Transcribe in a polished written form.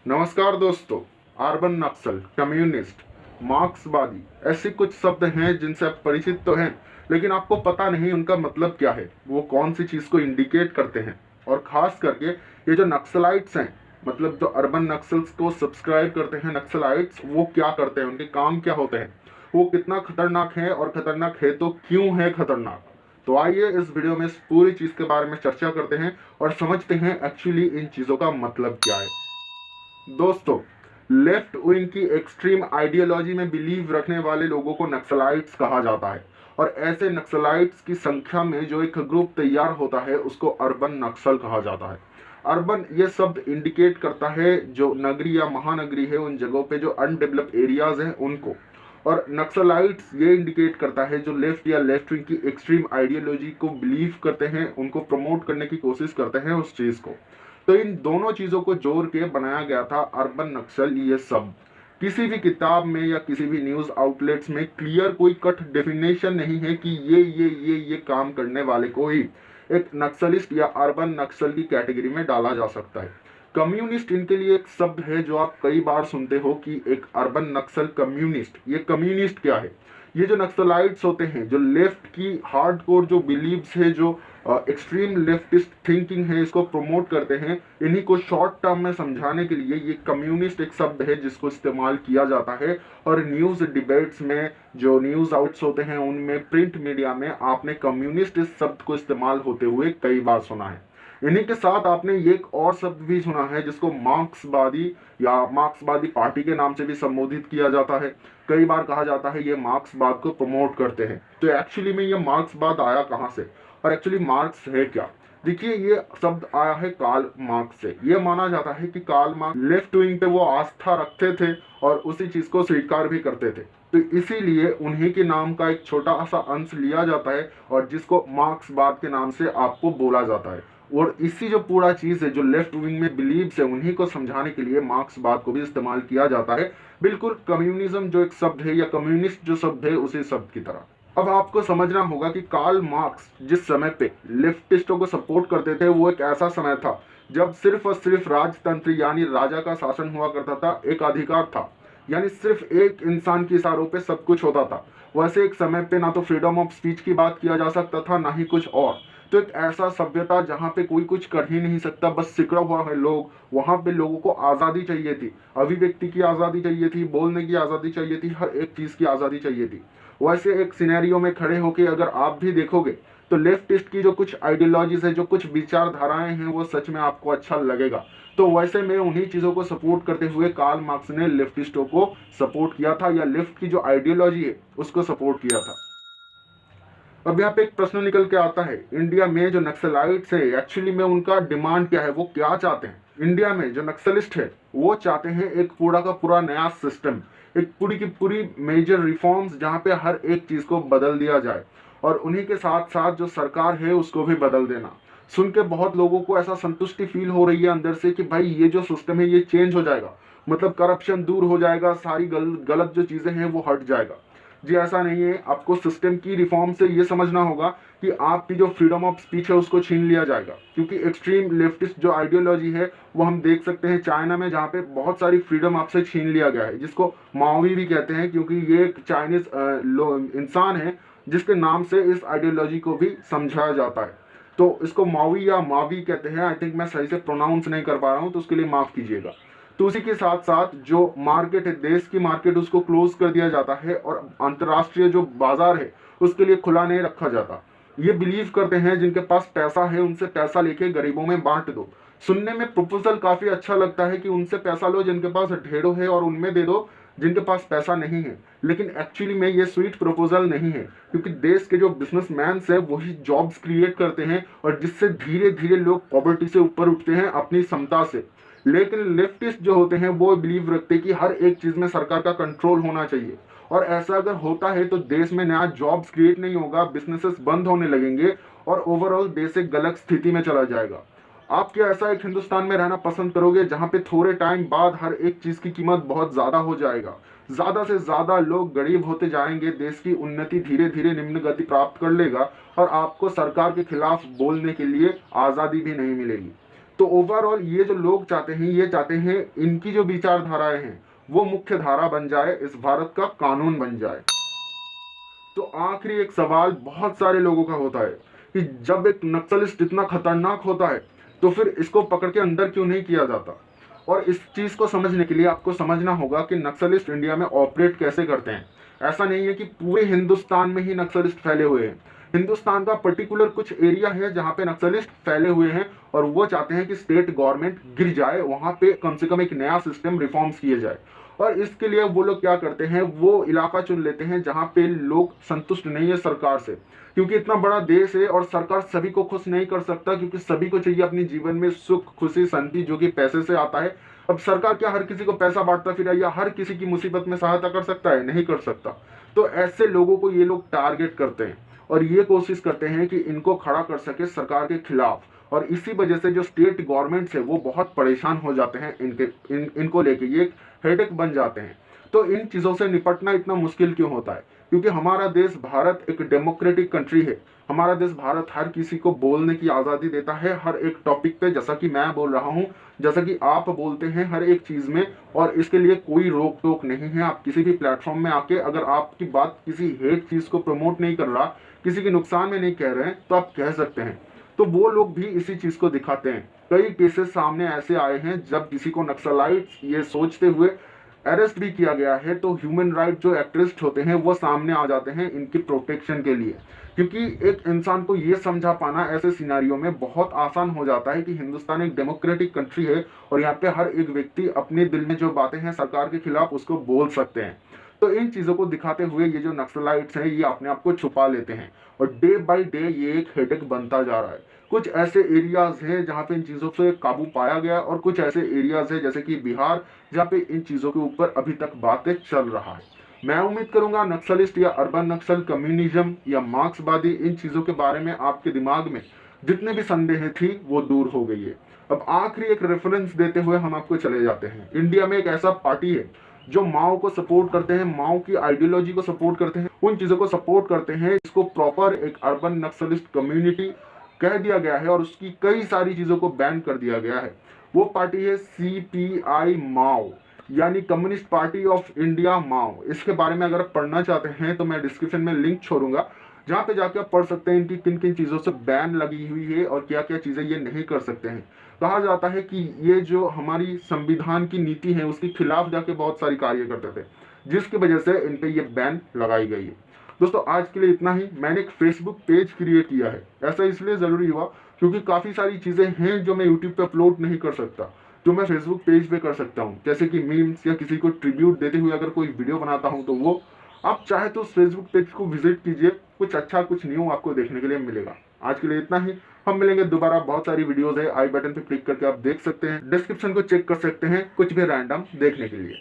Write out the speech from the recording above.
नमस्कार दोस्तों। अर्बन नक्सल, कम्युनिस्ट, मार्क्सवादी ऐसे कुछ शब्द हैं जिनसे आप परिचित तो हैं, लेकिन आपको पता नहीं उनका मतलब क्या है, वो कौन सी चीज़ को इंडिकेट करते हैं। और ख़ास करके ये जो नक्सलाइट्स हैं, मतलब जो अर्बन नक्सल्स को सब्सक्राइब करते हैं नक्सलाइट्स, वो क्या करते हैं, उनके काम क्या होते हैं, वो कितना खतरनाक है, और खतरनाक है तो क्यों है खतरनाक। तो आइए इस वीडियो में इस पूरी चीज़ के बारे में चर्चा करते हैं और समझते हैं एक्चुअली इन चीज़ों का मतलब क्या है। दोस्तों, लेफ्ट विंग की एक्सट्रीम आइडियोलॉजी में बिलीव रखने वाले लोगों को नक्सलाइट्स कहा जाता है, और ऐसे नक्सलाइट्स की संख्या में जो एक ग्रुप तैयार होता है उसको अर्बन नक्सल कहा जाता है। अर्बन ये शब्द इंडिकेट करता है जो नगरी या महानगरी है, उन जगहों पे जो अनडेवलप एरियाज हैं उनको। और नक्सलाइट्स ये इंडिकेट करता है जो लेफ्ट या लेफ्ट विंग की एक्सट्रीम आइडियोलॉजी को बिलीव करते हैं, उनको प्रमोट करने की कोशिश करते हैं उस चीज़ को। तो इन दोनों चीज़ों को जोड़ के बनाया गया था अर्बन नक्सल। ये शब्द किसी भी किताब में या किसी भी न्यूज़ आउटलेट्स में क्लियर कोई कट डेफिनेशन नहीं है कि ये काम करने वाले को ही एक नक्सलिस्ट या अर्बन नक्सल की कैटेगरी में डाला जा सकता है। कम्युनिस्ट इनके लिए एक शब्द है जो आप कई बार सुनते हो कि एक अर्बन नक्सल कम्युनिस्ट। ये कम्युनिस्ट क्या है? ये जो नक्सलाइट्स होते हैं, जो लेफ्ट की हार्डकोर जो बिलीव्स है, जो एक्सट्रीम लेफ्टिस्ट थिंकिंग है, इसको प्रमोट करते हैं, इन्हीं को शॉर्ट टर्म में समझाने के लिए ये कम्युनिस्ट एक शब्द है जिसको इस्तेमाल किया जाता है। और न्यूज़ डिबेट्स में, जो न्यूज़ आउट्स होते हैं उनमें, प्रिंट मीडिया में आपने कम्युनिस्ट इस शब्द को इस्तेमाल होते हुए कई बार सुना है। इन्हीं के साथ आपने ये एक और शब्द भी सुना है जिसको मार्क्सवादी या मार्क्सवादी पार्टी के नाम से भी संबोधित किया जाता है। कई बार कहा जाता है ये मार्क्सवाद को प्रमोट करते हैं। तो एक्चुअली में ये मार्क्सवाद आया कहाँ से, और एक्चुअली मार्क्स है क्या? देखिए, ये शब्द आया है कार्ल मार्क्स से। ये माना जाता है कि कार्ल मार्क्स लेफ्ट विंग पे वो आस्था रखते थे और उसी चीज को स्वीकार भी करते थे। तो इसीलिए उन्हीं के नाम का एक छोटा सा अंश लिया जाता है और जिसको मार्क्सवाद के नाम से आपको बोला जाता है। और इसी जो पूरा चीज है, जो लेफ्ट विंग में बिलीव्स है, उन्हीं को समझाने के लिए मार्क्सवाद को भी इस्तेमाल किया जाता है। बिल्कुल कम्युनिज्म जो एक शब्द है या कम्युनिस्ट जो शब्द है उसी शब्द की तरह। अब आपको समझना होगा कि कार्ल मार्क्स जिस समय पे लेफ्टिस्टों को सपोर्ट करते थे, वो एक ऐसा समय था जब सिर्फ और सिर्फ राजतंत्र यानी राजा का शासन हुआ करता था, एक अधिकार था, यानी सिर्फ एक इंसान के इशारों पे सब कुछ होता था। वैसे एक समय पे ना तो फ्रीडम ऑफ स्पीच की बात किया जा सकता था, ना ही कुछ और। तो एक ऐसा सभ्यता जहाँ पे कोई कुछ कर ही नहीं सकता, बस सिकड़ा हुआ है लोग। वहां पे लोगों को आज़ादी चाहिए थी, अभिव्यक्ति की आज़ादी चाहिए थी, बोलने की आज़ादी चाहिए थी, हर एक चीज़ की आज़ादी चाहिए थी। वैसे एक सिनेरियो में खड़े होकर अगर आप भी देखोगे तो लेफ्टिस्ट की जो कुछ आइडियोलॉजीज है, जो कुछ विचारधाराएं हैं, वो सच में आपको अच्छा लगेगा। तो वैसे में उन्हीं चीज़ों को सपोर्ट करते हुए कार्ल मार्क्स ने लेफ्टिस्टों को सपोर्ट किया था, या लेफ्ट की जो आइडियोलॉजी है उसको सपोर्ट किया था। अब यहाँ पे एक प्रश्न निकल के आता है, इंडिया में जो नक्सलाइट्स है एक्चुअली में उनका डिमांड क्या है, वो क्या चाहते हैं? इंडिया में जो नक्सलिस्ट है वो चाहते हैं एक पूरा का पूरा नया सिस्टम, एक पूरी की पूरी मेजर रिफॉर्म्स जहाँ पे हर एक चीज को बदल दिया जाए, और उन्हीं के साथ साथ जो सरकार है उसको भी बदल देना। सुन के बहुत लोगों को ऐसा संतुष्टि फील हो रही है अंदर से कि भाई ये जो सिस्टम है ये चेंज हो जाएगा, मतलब करप्शन दूर हो जाएगा, सारी गलत जो चीजें हैं वो हट जाएगा। जी ऐसा नहीं है। आपको सिस्टम की रिफॉर्म से ये समझना होगा कि आपकी जो फ्रीडम ऑफ स्पीच है उसको छीन लिया जाएगा, क्योंकि एक्सट्रीम लेफ्टिस्ट जो आइडियोलॉजी है वो हम देख सकते हैं चाइना में, जहाँ पे बहुत सारी फ्रीडम आपसे छीन लिया गया है, जिसको माओवी भी कहते हैं, क्योंकि ये एक चाइनीज इंसान है जिसके नाम से इस आइडियोलॉजी को भी समझाया जाता है। तो इसको मावी या मावी कहते हैं। आई थिंक मैं सही से प्रोनाउंस नहीं कर पा रहा हूँ, तो उसके लिए माफ़ कीजिएगा। तो उसी के साथ साथ जो मार्केट है, देश की मार्केट, उसको क्लोज कर दिया जाता है और अंतर्राष्ट्रीय जो बाजार है उसके लिए खुला नहीं रखा जाता। ये बिलीव करते हैं जिनके पास पैसा है उनसे पैसा लेके गरीबों में बांट दो। सुनने में प्रपोजल काफी अच्छा लगता है कि उनसे पैसा लो जिनके पास ढेरों है और उनमें दे दो जिनके पास पैसा नहीं है, लेकिन एक्चुअली में ये स्वीट प्रपोजल नहीं है, क्योंकि देश के जो बिजनेसमैन हैं वही जॉब्स क्रिएट करते हैं और जिससे धीरे धीरे लोग पॉवर्टी से ऊपर उठते हैं अपनी क्षमता से। लेकिन लेफ्टिस्ट जो होते हैं वो बिलीव रखते हैं कि हर एक चीज में सरकार का कंट्रोल होना चाहिए, और ऐसा अगर होता है तो देश में नया जॉब्स क्रिएट नहीं होगा, बिजनेसेस बंद होने लगेंगे और ओवरऑल देश एक गलत स्थिति में चला जाएगा। आप क्या ऐसा एक हिंदुस्तान में रहना पसंद करोगे जहां पे थोड़े टाइम बाद हर एक चीज की कीमत बहुत ज्यादा हो जाएगा, ज्यादा से ज्यादा लोग गरीब होते जाएंगे, देश की उन्नति धीरे धीरे निम्न गति प्राप्त कर लेगा और आपको सरकार के खिलाफ बोलने के लिए आजादी भी नहीं मिलेगी? तो ओवरऑल ये जो लोग चाहते हैं, ये चाहते हैं इनकी जो विचारधाराएं हैं वो मुख्य धारा बन जाए, इस भारत का कानून बन जाए। तो आखिरी एक सवाल बहुत सारे लोगों का होता है कि जब एक नक्सलिस्ट इतना खतरनाक होता है तो फिर इसको पकड़ के अंदर क्यों नहीं किया जाता। और इस चीज को समझने के लिए आपको समझना होगा कि नक्सलिस्ट इंडिया में ऑपरेट कैसे करते हैं। ऐसा नहीं है कि पूरे हिंदुस्तान में ही नक्सलिस्ट फैले हुए हैं। हिंदुस्तान का पर्टिकुलर कुछ एरिया है जहां पे नक्सलिस्ट फैले हुए हैं और वो चाहते हैं कि स्टेट गवर्नमेंट गिर जाए, वहां पे कम से कम एक नया सिस्टम रिफॉर्म्स किए जाए। और इसके लिए वो लोग क्या करते हैं, वो इलाका चुन लेते हैं जहां पे लोग संतुष्ट नहीं है सरकार से, क्योंकि इतना बड़ा देश है और सरकार सभी को खुश नहीं कर सकता, क्योंकि सभी को चाहिए अपने जीवन में सुख, खुशी, शांति, जो कि पैसे से आता है। अब सरकार क्या हर किसी को पैसा बांटता फिर या हर किसी की मुसीबत में सहायता कर सकता है? नहीं कर सकता। तो ऐसे लोगों को ये लोग टारगेट करते हैं और ये कोशिश करते हैं कि इनको खड़ा कर सके सरकार के खिलाफ। और इसी वजह से जो स्टेट गवर्नमेंट्स है वो बहुत परेशान हो जाते हैं इनको लेके, ये एक हेडेक बन जाते हैं। तो इन चीज़ों से निपटना इतना मुश्किल क्यों होता है? क्योंकि हमारा देश भारत एक डेमोक्रेटिक कंट्री है। हमारा देश भारत हर किसी को बोलने की आज़ादी देता है हर एक टॉपिक पे, जैसा कि मैं बोल रहा हूँ, जैसा कि आप बोलते हैं हर एक चीज़ में। और इसके लिए कोई रोक टोक नहीं है। आप किसी भी प्लेटफॉर्म में आके अगर आपकी बात किसी हेट चीज़ को प्रमोट नहीं कर रहा, किसी के नुकसान में नहीं कह रहे हैं, तो आप कह सकते हैं। तो वो लोग भी इसी चीज़ को दिखाते हैं। कई केसेस सामने ऐसे आए हैं जब किसी को नक्सलाइट्स ये सोचते हुए अरेस्ट भी किया गया है, तो ह्यूमन राइट जो एक्टिविस्ट होते हैं वो सामने आ जाते हैं इनकी प्रोटेक्शन के लिए। क्योंकि एक इंसान को ये समझा पाना ऐसे सिनारियों में बहुत आसान हो जाता है कि हिंदुस्तान एक डेमोक्रेटिक कंट्री है और यहाँ पे हर एक व्यक्ति अपने दिल में जो बातें हैं सरकार के खिलाफ उसको बोल सकते हैं। तो इन चीज़ों को दिखाते हुए ये जो नक्सलाइट्स हैं ये अपने आप को छुपा लेते हैं और डे बाय डे ये एक हेडेक बनता जा रहा है। कुछ ऐसे एरियाज हैं जहाँ पे इन चीज़ों से काबू पाया गया और कुछ ऐसे एरियाज हैं जैसे कि बिहार जहाँ पे इन चीज़ों के ऊपर अभी तक बातें चल रहा है। मैं उम्मीद करूंगा नक्सलिस्ट या अर्बन नक्सल, कम्युनिज्म या मार्क्सवादी, इन चीज़ों के बारे में आपके दिमाग में जितने भी संदेह थी वो दूर हो गई है। अब आखिरी एक रेफरेंस देते हुए हम आपको चले जाते हैं। इंडिया में एक ऐसा पार्टी है जो माओ को सपोर्ट करते हैं, माओ की आइडियोलॉजी को सपोर्ट करते हैं, उन चीज़ों को सपोर्ट करते हैं इसको प्रॉपर एक अर्बन नक्सलिस्ट कम्युनिटी कह दिया गया है और उसकी कई सारी चीज़ों को बैन कर दिया गया है। वो पार्टी है CPI माओ, यानी कम्युनिस्ट पार्टी ऑफ इंडिया माओ। इसके बारे में अगर पढ़ना चाहते हैं तो मैं डिस्क्रिप्शन में लिंक छोड़ूंगा, जहाँ पे जाके आप पढ़ सकते हैं इनकी किन किन चीज़ों से बैन लगी हुई है और क्या क्या चीज़ें ये नहीं कर सकते हैं। कहा जाता है कि ये जो हमारी संविधान की नीति है उसके खिलाफ जाके बहुत सारी कार्य करते थे, जिसकी वजह से इन पे ये बैन लगाई गई है। दोस्तों आज के लिए इतना ही। मैंने एक फेसबुक पेज क्रिएट किया है, ऐसा इसलिए ज़रूरी हुआ क्योंकि काफ़ी सारी चीज़ें हैं जो मैं यूट्यूब पे अपलोड नहीं कर सकता, जो मैं फेसबुक पेज पे कर सकता हूँ। जैसे कि मीम्स या किसी को ट्रिब्यूट देते हुए अगर कोई वीडियो बनाता हूँ तो वो आप चाहे तो उस फेसबुक पेज को विजिट कीजिए, कुछ अच्छा कुछ न्यू आपको देखने के लिए मिलेगा। आज के लिए इतना ही। हम मिलेंगे दोबारा, बहुत सारी वीडियोस है, आई बटन पे क्लिक करके आप देख सकते हैं, डिस्क्रिप्शन को चेक कर सकते हैं कुछ भी रैंडम देखने के लिए।